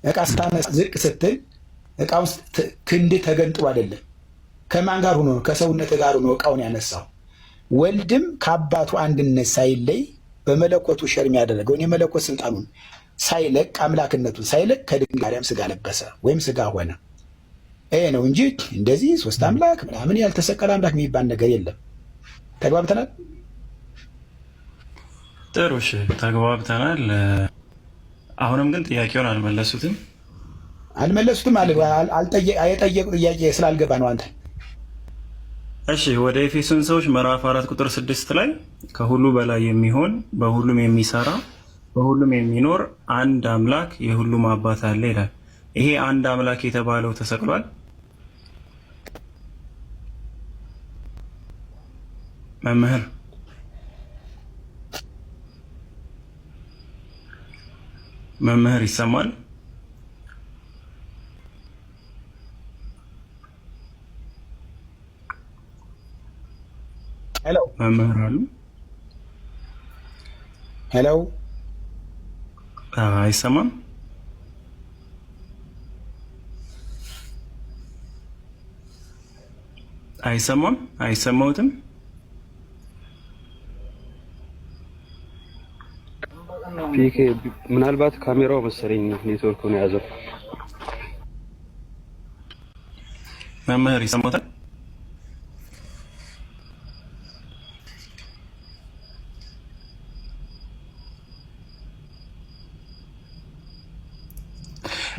እቃ ስታነሳ ዝቅ ስትል እቃውን ክንድ ተገንጥሎ አይደለም። ከማን ጋር ሆኖ? ከሰውነት ጋር ሆኖ እቃውን ያነሳው። ወልድም ከአባቱ አንድነት ሳይለይ በመለኮቱ ሸርም ያደረገውን የመለኮት ስልጣኑን ሳይለቅ አምላክነቱን ሳይለቅ ከድንግል ማርያም ስጋ ለበሰ ወይም ስጋ ሆነ። ይሄ ነው እንጂ እንደዚህ ሶስት አምላክ ምናምን ያልተሰቀለ አምላክ የሚባል ነገር የለም። ተግባብተናል? ጥሩ እሺ፣ ተግባብተናል። አሁንም ግን ጥያቄውን አልመለሱትም። የጠየቁ ጥያቄ ስላልገባ ነው አንተ። እሺ፣ ወደ ኤፌሶን ሰዎች ምዕራፍ 4 ቁጥር 6 ላይ ከሁሉ በላይ የሚሆን በሁሉም የሚሰራ በሁሉም የሚኖር አንድ አምላክ የሁሉም አባት አለ ይላል። ይሄ አንድ አምላክ የተባለው ተሰቅሏል? መምህር ይሰማል? ሄሎ መምህር አሉ? ሄሎ አይሰማም? አይሰማም? አይሰማውትም? ፒኬ ምናልባት ካሜራው መሰለኝ ኔትወርክ ነው የያዘው። መምህር ይሰማውታል?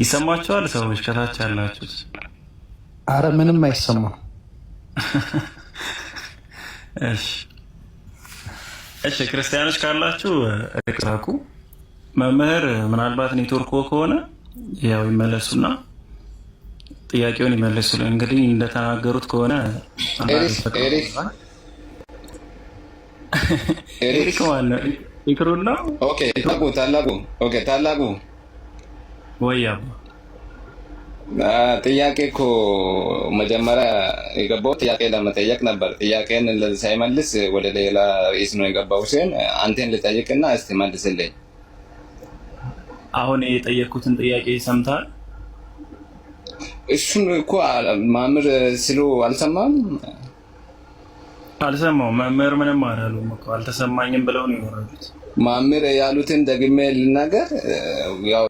ይሰማችኋል? ሰዎች ከታች ያላችሁት? አረ ምንም አይሰማም። እሺ ክርስቲያኖች ካላችሁ እቅራኩ። መምህር ምናልባት ኔትወርክ ከሆነ ያው ይመለሱና ጥያቄውን ይመለሱልን። እንግዲህ እንደተናገሩት ከሆነ ኤሪክ ማለት ይክሩና ኦኬ ታላቁ ወይ ጥያቄ እኮ መጀመሪያ የገባው ጥያቄ ለመጠየቅ ነበር። ጥያቄን ሳይመልስ ወደ ሌላ ርዕስ ነው የገባው። ሲሆን አንተን ልጠይቅና እስቲ መልስልኝ። አሁን የጠየቅኩትን ጥያቄ ሰምተሃል? እሱን እኮ ማምር ስሉ አልሰማም። መምህር ምንም አላሉም እኮ አልተሰማኝም ብለው ነው የወረዱት። ማምር ያሉትን ደግሜ ልናገር። ያው